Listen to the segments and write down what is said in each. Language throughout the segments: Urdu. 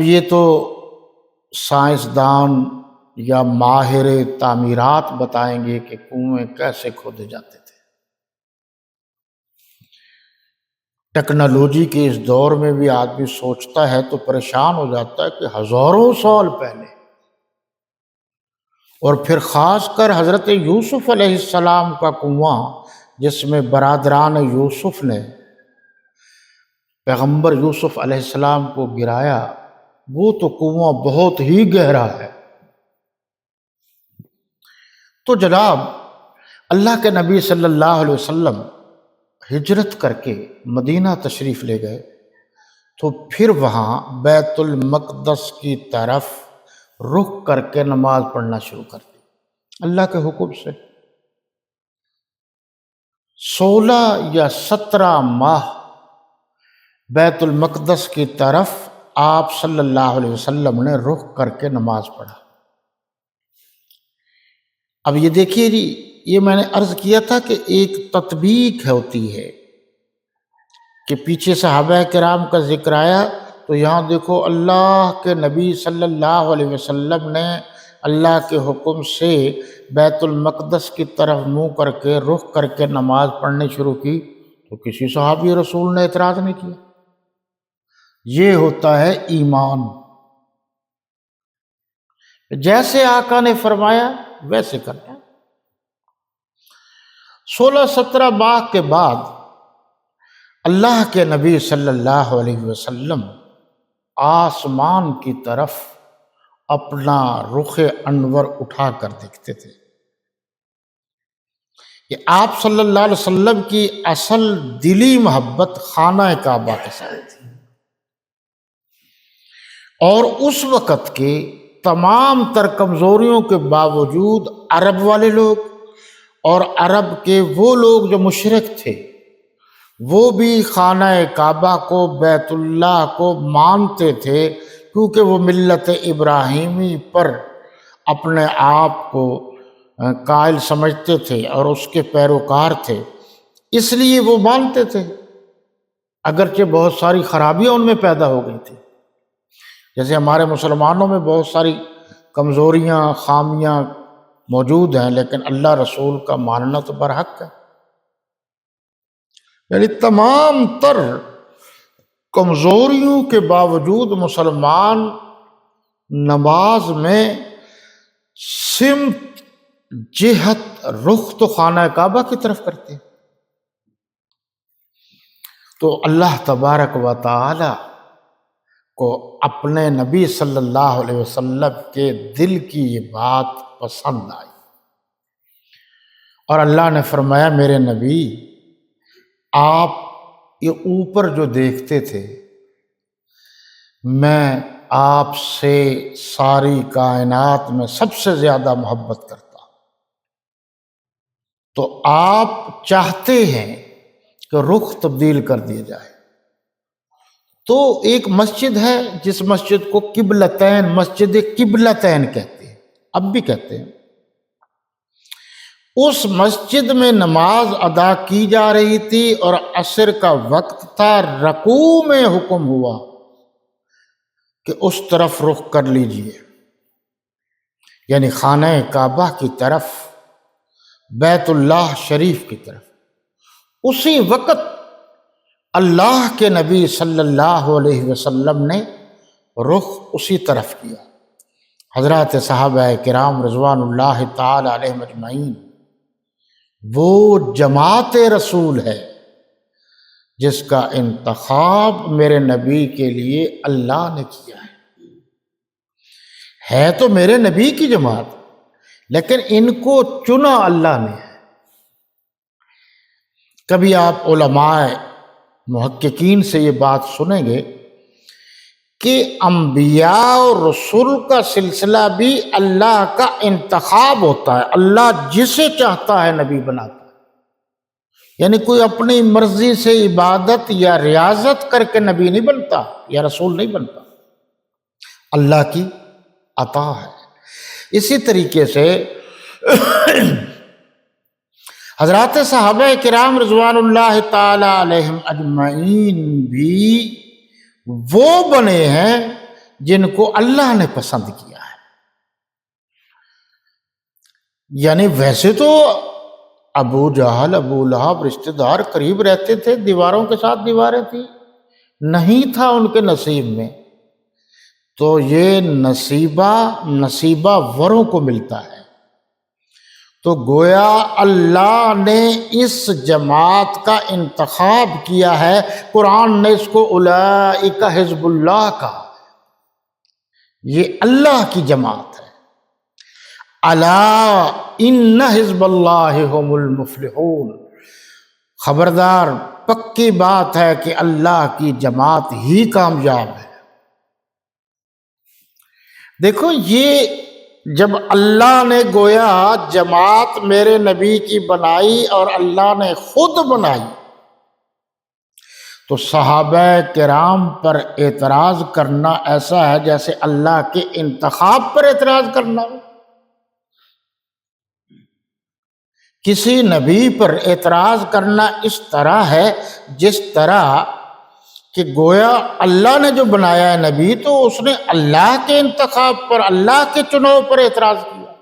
یہ تو سائنسدان یا ماہر تعمیرات بتائیں گے کہ کنویں کیسے کھودے جاتے تھے۔ ٹیکنالوجی کے اس دور میں بھی آدمی سوچتا ہے تو پریشان ہو جاتا ہے کہ ہزاروں سال پہلے، اور پھر خاص کر حضرت یوسف علیہ السلام کا کنواں جس میں برادران یوسف نے پیغمبر یوسف علیہ السلام کو گرایا، وہ تو کنواں بہت ہی گہرا ہے۔ تو جناب اللہ کے نبی صلی اللہ علیہ وسلم ہجرت کر کے مدینہ تشریف لے گئے، تو پھر وہاں بیت المقدس کی طرف رخ کر کے نماز پڑھنا شروع کر دی اللہ کے حکم سے۔ 16 یا 17 ماہ بیت المقدس کی طرف آپ صلی اللہ علیہ وسلم نے رخ کر کے نماز پڑھا۔ اب یہ دیکھیے جی، یہ میں نے عرض کیا تھا کہ ایک تطبیق ہوتی ہے کہ پیچھے صحابہ کرام کا ذکر آیا، تو یہاں دیکھو اللہ کے نبی صلی اللہ علیہ وسلم نے اللہ کے حکم سے بیت المقدس کی طرف منہ کر کے رخ کر کے نماز پڑھنے شروع کی، تو کسی صحابی رسول نے اعتراض نہیں کیا۔ یہ ہوتا ہے ایمان، جیسے آقا نے فرمایا ویسے کرنا۔ 16-17 ماہ کے بعد اللہ کے نبی صلی اللہ علیہ وسلم آسمان کی طرف اپنا رخ انور اٹھا کر دیکھتے تھے۔ کہ آپ صلی اللہ علیہ وسلم کی اصل دلی محبت خانہ کعبہ کے ساتھ تھی، اور اس وقت کے تمام تر کمزوریوں کے باوجود عرب والے لوگ اور عرب کے وہ لوگ جو مشرک تھے، وہ بھی خانہ کعبہ کو، بیت اللہ کو مانتے تھے، کیونکہ وہ ملت ابراہیمی پر اپنے آپ کو قائل سمجھتے تھے اور اس کے پیروکار تھے، اس لیے وہ مانتے تھے، اگرچہ بہت ساری خرابیاں ان میں پیدا ہو گئی تھی، جیسے ہمارے مسلمانوں میں بہت ساری کمزوریاں خامیاں موجود ہیں، لیکن اللہ رسول کا ماننا تو برحق ہے۔ یعنی تمام تر کمزوریوں کے باوجود مسلمان نماز میں سمت جہت رخ تو خانہ کعبہ کی طرف کرتے ہیں۔ تو اللہ تبارک و تعالی کو اپنے نبی صلی اللہ علیہ وسلم کے دل کی یہ بات پسند آئی، اور اللہ نے فرمایا میرے نبی، آپ یہ اوپر جو دیکھتے تھے، میں آپ سے ساری کائنات میں سب سے زیادہ محبت کرتا ہوں، تو آپ چاہتے ہیں کہ رخ تبدیل کر دیا جائے۔ تو ایک مسجد ہے جس مسجد کو قبلتین، مسجد قبلتین کہتے ہیں، اب بھی کہتے ہیں، اس مسجد میں نماز ادا کی جا رہی تھی اور عصر کا وقت تھا، رکوع میں حکم ہوا کہ اس طرف رخ کر لیجئے، یعنی خانہ کعبہ کی طرف، بیت اللہ شریف کی طرف۔ اسی وقت اللہ کے نبی صلی اللہ علیہ وسلم نے رخ اسی طرف کیا۔ حضرات صحابہ کرام رضوان اللہ تعالی علیہم اجمعین، وہ جماعت رسول ہے جس کا انتخاب میرے نبی کے لیے اللہ نے کیا ہے تو میرے نبی کی جماعت، لیکن ان کو چنا اللہ نے ہے۔ کبھی آپ علماء محققین سے یہ بات سنیں گے کہ انبیاء اور رسول کا سلسلہ بھی اللہ کا انتخاب ہوتا ہے، اللہ جسے چاہتا ہے نبی بناتا ہے، یعنی کوئی اپنی مرضی سے عبادت یا ریاضت کر کے نبی نہیں بنتا یا رسول نہیں بنتا، اللہ کی عطا ہے۔ اسی طریقے سے حضرات صحابہ کرام رضوان اللہ تعالی علیہم اجمعین بھی وہ بنے ہیں جن کو اللہ نے پسند کیا ہے۔ یعنی ویسے تو ابو جہل، ابو لہب رشتہ دار قریب رہتے تھے، دیواروں کے ساتھ دیواریں تھیں، نہیں تھا ان کے نصیب میں، تو یہ نصیبہ وروں کو ملتا ہے۔ تو گویا اللہ نے اس جماعت کا انتخاب کیا ہے، قرآن نے اس کو اولئک حزب اللہ کہا، یہ اللہ کی جماعت ہے۔ الا ان حزب اللہ هم المفلحون، خبردار، پکی بات ہے کہ اللہ کی جماعت ہی کامیاب ہے۔ دیکھو، یہ جب اللہ نے گویا جماعت میرے نبی کی بنائی اور اللہ نے خود بنائی، تو صحابہ کرام پر اعتراض کرنا ایسا ہے جیسے اللہ کے انتخاب پر اعتراض کرنا ہو۔ کسی نبی پر اعتراض کرنا اس طرح ہے جس طرح کہ گویا اللہ نے جو بنایا ہے نبی، تو اس نے اللہ کے انتخاب پر، اللہ کے چناؤ پر اعتراض کیا۔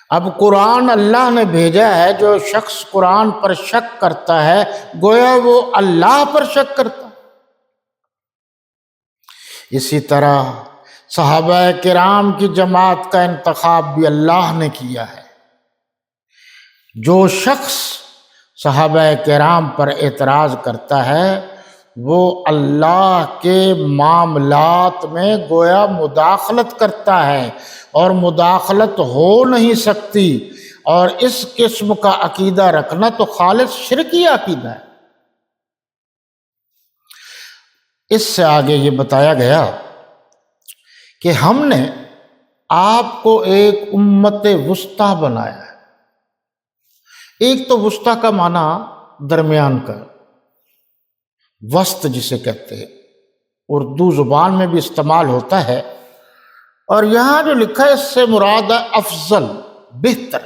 اب قرآن اللہ نے بھیجا ہے، جو شخص قرآن پر شک کرتا ہے گویا وہ اللہ پر شک کرتا ہے۔ اسی طرح صحابہ کرام کی جماعت کا انتخاب بھی اللہ نے کیا ہے۔ جو شخص صحابہ کرام پر اعتراض کرتا ہے وہ اللہ کے معاملات میں گویا مداخلت کرتا ہے، اور مداخلت ہو نہیں سکتی، اور اس قسم کا عقیدہ رکھنا تو خالص شرکی عقیدہ ہے۔ اس سے آگے یہ بتایا گیا کہ ہم نے آپ کو ایک امت وسطیٰ بنایا ہے۔ ایک تو وسطیٰ کا معنی درمیان کا، وسط جسے کہتے ہیں، اردو زبان میں بھی استعمال ہوتا ہے، اور یہاں جو لکھا ہے اس سے مراد ہے افضل، بہتر۔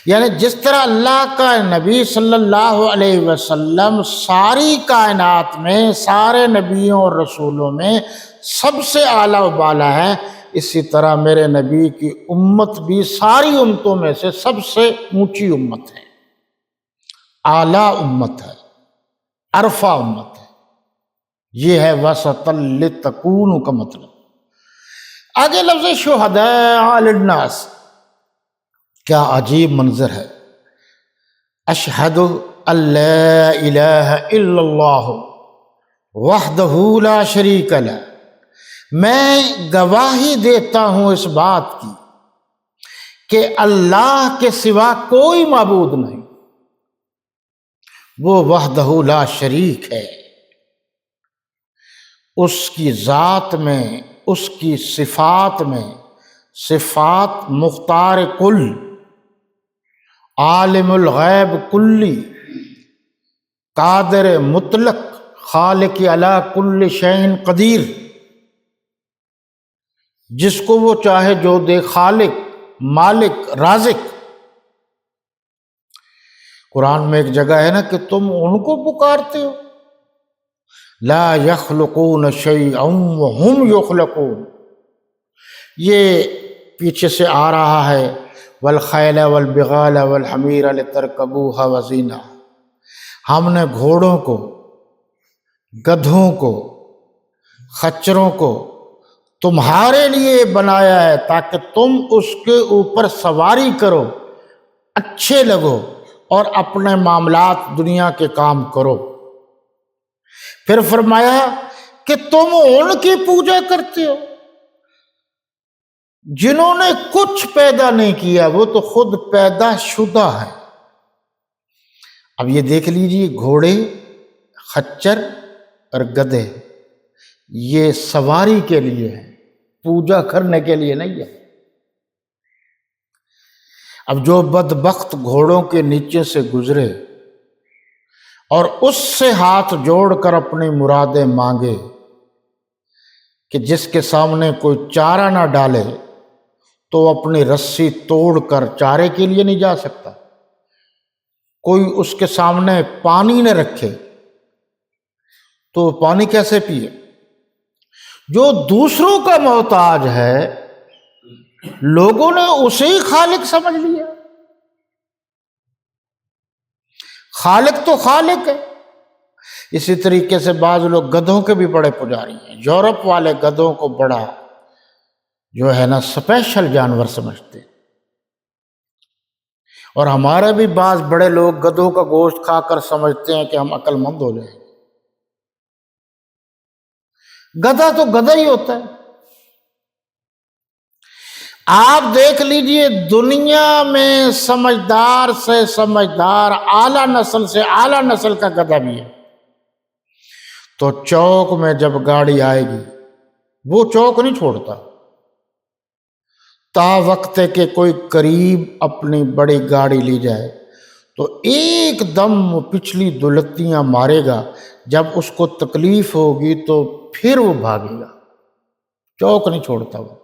یعنی جس طرح اللہ کا نبی صلی اللہ علیہ وسلم ساری کائنات میں، سارے نبیوں اور رسولوں میں سب سے اعلیٰ و بالا ہے، اسی طرح میرے نبی کی امت بھی ساری امتوں میں سے سب سے اونچی امت ہے، اعلیٰ امت ہے، عرفہ امت ہے۔ یہ ہے وسطا لتکونوا کا مطلب۔ آگے لفظ شہداء علی الناس، کیا عجیب منظر ہے۔ اشہد ان لا الہ الا اللہ وحدہ لا شریک لہ، میں گواہی دیتا ہوں اس بات کی کہ اللہ کے سوا کوئی معبود نہیں، وہ وحدہ لا شریک ہے، اس کی ذات میں، اس کی صفات میں، صفات مختار کل، عالم الغیب کلی، قادر مطلق، خالق علی کل شیء قدیر، جس کو وہ چاہے جو دے، خالق، مالک، رازق۔ قرآن میں ایک جگہ ہے نا کہ تم ان کو پکارتے ہو، لا یخلقون شیئا وہم یخلقون، یہ پیچھے سے آ رہا ہے، والخیل والبغال والحمیر لترکبوها وزینہ، ہم نے گھوڑوں کو، گدھوں کو، خچروں کو تمہارے لیے بنایا ہے تاکہ تم اس کے اوپر سواری کرو، اچھے لگو اور اپنے معاملات دنیا کے کام کرو۔ پھر فرمایا کہ تم ان کی پوجا کرتے ہو جنہوں نے کچھ پیدا نہیں کیا، وہ تو خود پیدا شدہ ہے۔ اب یہ دیکھ لیجیے، گھوڑے، خچر اور گدھے یہ سواری کے لیے ہے، پوجا کرنے کے لیے نہیں ہے۔ اب جو بدبخت گھوڑوں کے نیچے سے گزرے اور اس سے ہاتھ جوڑ کر اپنی مرادیں مانگے، کہ جس کے سامنے کوئی چارہ نہ ڈالے تو اپنی رسی توڑ کر چارے کے لیے نہیں جا سکتا، کوئی اس کے سامنے پانی نہ رکھے تو پانی کیسے پیے؟ جو دوسروں کا محتاج ہے لوگوں نے اسے ہی خالق سمجھ لیا۔ خالق تو خالق ہے۔ اسی طریقے سے بعض لوگ گدھوں کے بھی بڑے پجاری ہیں۔ یورپ والے گدھوں کو بڑا جو ہے نا اسپیشل جانور سمجھتے ہیں، اور ہمارے بھی بعض بڑے لوگ گدھوں کا گوشت کھا کر سمجھتے ہیں کہ ہم عقل مند ہو جائیں گے۔ گدھا تو گدھا ہی ہوتا ہے۔ آپ دیکھ لیجئے دنیا میں سمجھدار سے سمجھدار اعلیٰ نسل سے اعلیٰ نسل کا گدھا بھی ہے، تو چوک میں جب گاڑی آئے گی وہ چوک نہیں چھوڑتا، تا وقت ہے کہ کوئی قریب اپنی بڑی گاڑی لی جائے تو ایک دم وہ پچھلی دلتیاں مارے گا، جب اس کو تکلیف ہوگی تو پھر وہ بھاگے گا، چوک نہیں چھوڑتا وہ۔